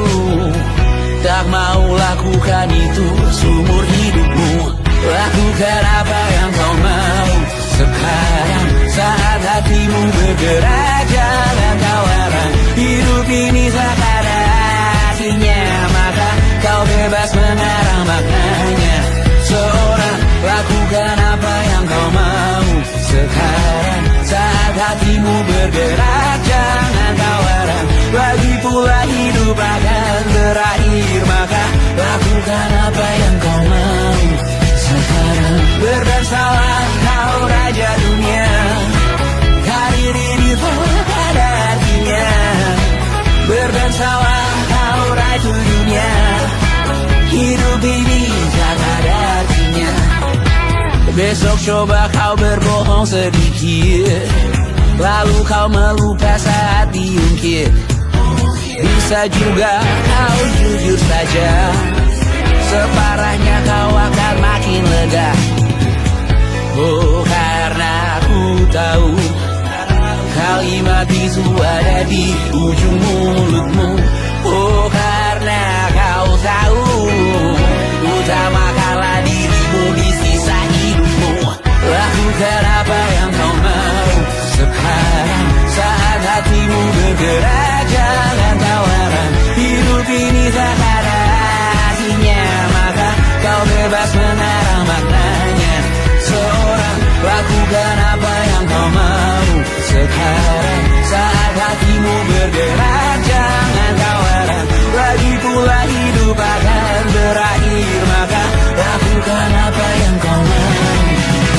tak mau lakukan itu seumur hidupmu. Lakukan apa yang kau mau sekarang, saat hatimu bergerak. Jangan kau larang, hidup ini sekarang artinya, maka kau bebas mengarang maknanya. Seorang lakukan apa yang kau mau sekarang, saat hatimu bergerak. Jangan kau larang, lagi pula hidup akan berakhir, maka lakukan apa Besok coba kau berbohong sedikit, lalu kau melupa saat diungkit. Bisa juga kau jujur saja, separahnya kau akan makin lega. Oh, karena aku tahu kalimat itu ada di ujung mulutmu. Oh, karena kau tahu utamakanlah dirimu di sisa hidupmu. Lakukan apa yang kau mau sekarang, saat hatimu bergerak. Jangan tawaran, hidup ini tak ada artinya, maka kau bebas mengarang maknanya. Seorang, lakukan apa yang kau mau sekarang, saat hatimu bergerak. Jangan tawaran, lagi pula hidup akan berakhir, maka lakukan apa yang kau mau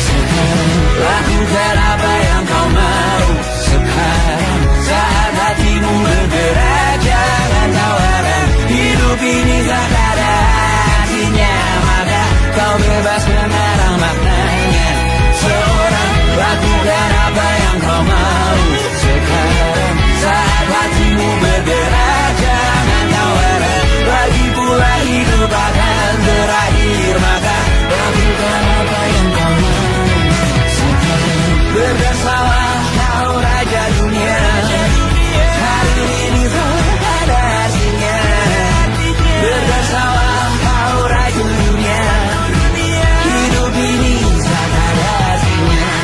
sekarang. Lakukan apa yang kau mau sekarang, saat hatimu bergerak. Jangan tawaran, hidup ini tak ada artinya, maka kau bebas mengarang maknanya. Seorang, lakukan apa yang kau mau sekarang, saat hatimu bergerak. Jangan tawaran, lagi pula hidup akan berakhir, maka lakukan apa yang kau mau sekarang. Bergesalah kau raja dunia, hari ini tak ada artinya. Bergesalah kau raja dunia, hidup ini tak ada artinya.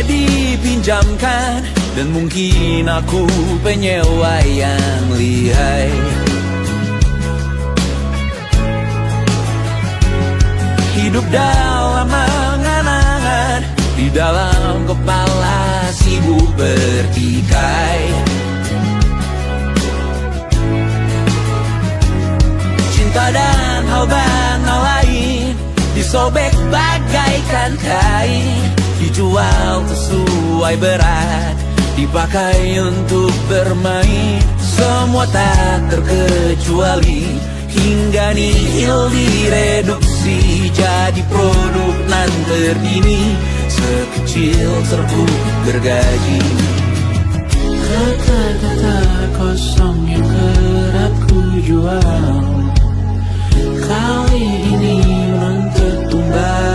Dipinjamkan, dan mungkin aku penyewa yang lihai. Hidup dalam angan-angan, di dalam kepala sibuk bertikai. Cinta dan hal banal lain disobek bagaikan kain, dijual sesuai berat, dipakai untuk bermain. Semua tak terkecuali, hingga nihil direduksi jadi produk nan terdini, sekecil serbuk gergaji. Kata-kata kosong yang kerap ku jual, kali ini menuntut tumbal.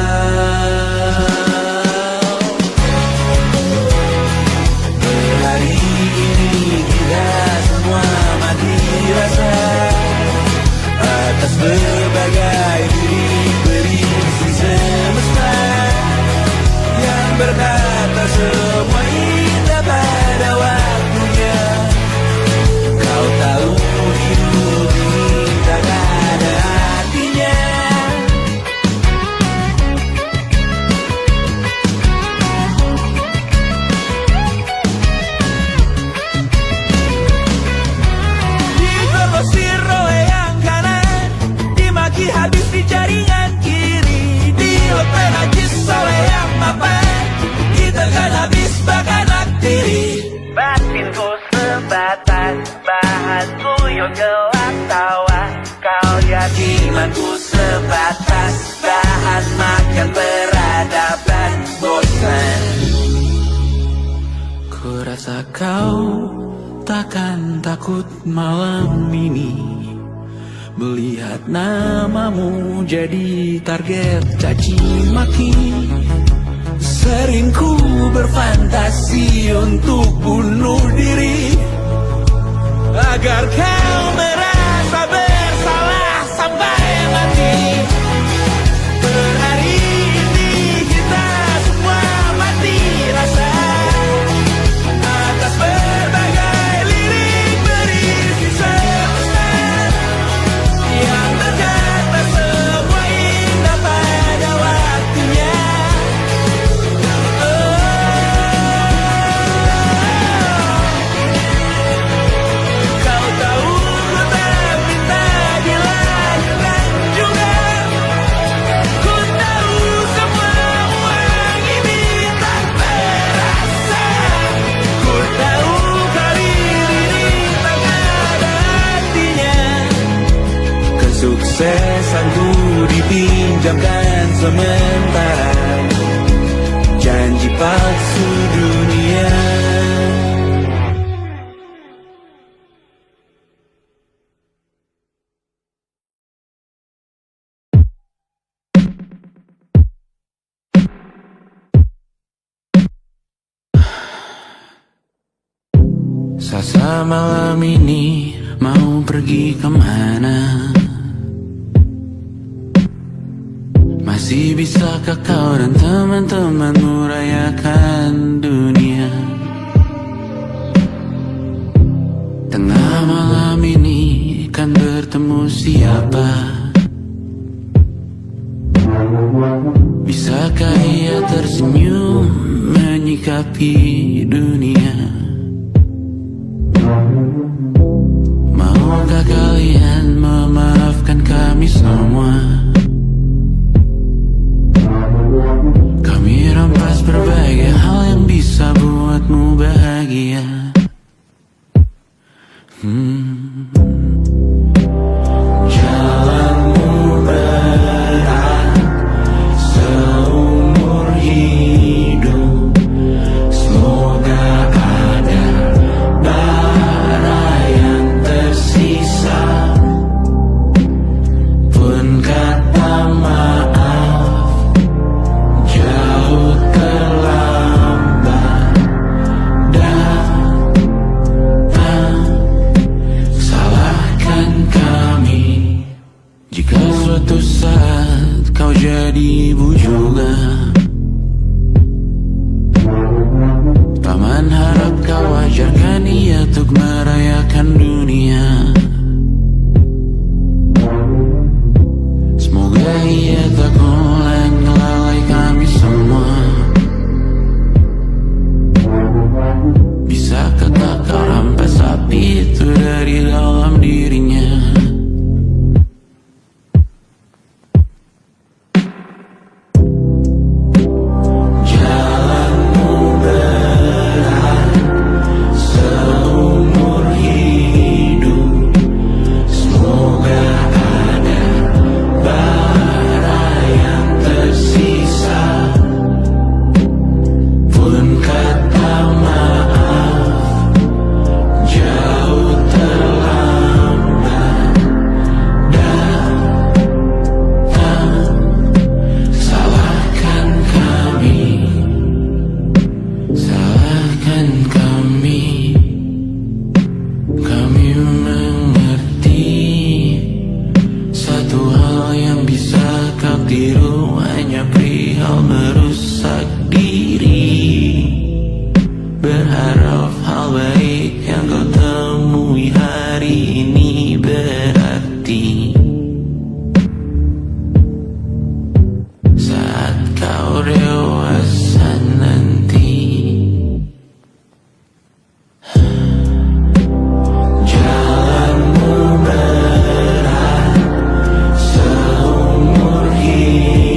Hari ini kita semua mati rasa atas berbagai diri si semesta yang berkata semua indah pada waktunya. Kau tahu hidup ini tak ada artinya. Digosir oleh yang kanan, dimaki habis di jaringan kiri, diopen najis oleh yang mapan, ditekan habis bakanak diri. Batinku sebatas bahanku yang gelap tawa, kau jadi imanku sebatas bahan makan peradaban bosan. Ku rasa kau takkan takut malam ini melihat namamu jadi target caci maki. Sering ku berfantasi untuk bunuh diri agar kau merasa bersalah sampai mati. Per hari ucapkan sementara, janji palsu dunia. Sasa malam ini mau pergi kemana? Masih bisakah kau dan teman-temanmu rayakan dunia? Tengah malam ini kan bertemu siapa? Bisakah ia tersenyum menyikapi dunia? Maukah kalian memaafkan kami semua? Kami rampas berbagai hal yang bisa buatmu bahagia. Jalanmu berat seumur hidup, semoga ada bara yang tersisa. Pun kata maaf jauh terlambat datang. Salahkan kami jika suatu saat kau jadi ibu juga. Paman harap kau ajarkan ia untuk merayakan dunia. Semoga ia tak mulai ngelalai kami semua. Bisakah tak kau rampas api itu dari dalam dirinya? Jalanmu berat seumur hidup, semoga ada bara yang tersisa. Pun kata maaf jauh terlambat datang. Salahkan kami, salahkan kami. Kami mengerti satu hal yang bisa kau tiru hanya perihal merusak diri. Berharap hal baik yang kau temui hari ini berarti saat kau dewasa nanti. Jalanmu berat seumur hidup,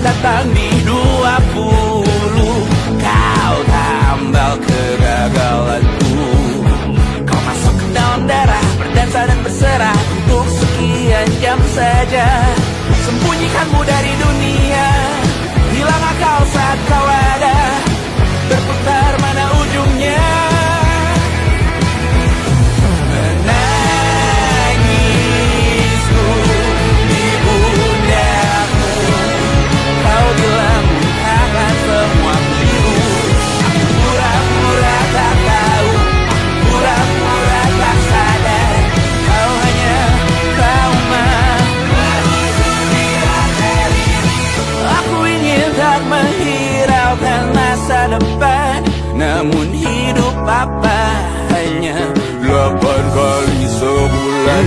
datang di 20. Kau tambal kegagalanku. Kau masuk ke dalam darah, berdansa dan berserah untuk sekian jam saja. Sembunyikanmu dari dunia, hilang akal saat kau ada, berputar mana ujungnya. Menangisku di pundakmu, kau bilang akan semua keliru. Aku pura-pura tak tahu, pura-pura tak sadar. Kau hanya trauma. Aku ingin tak menghiraukan masa depan, namun hidup apa hanya 8 kali sebulan.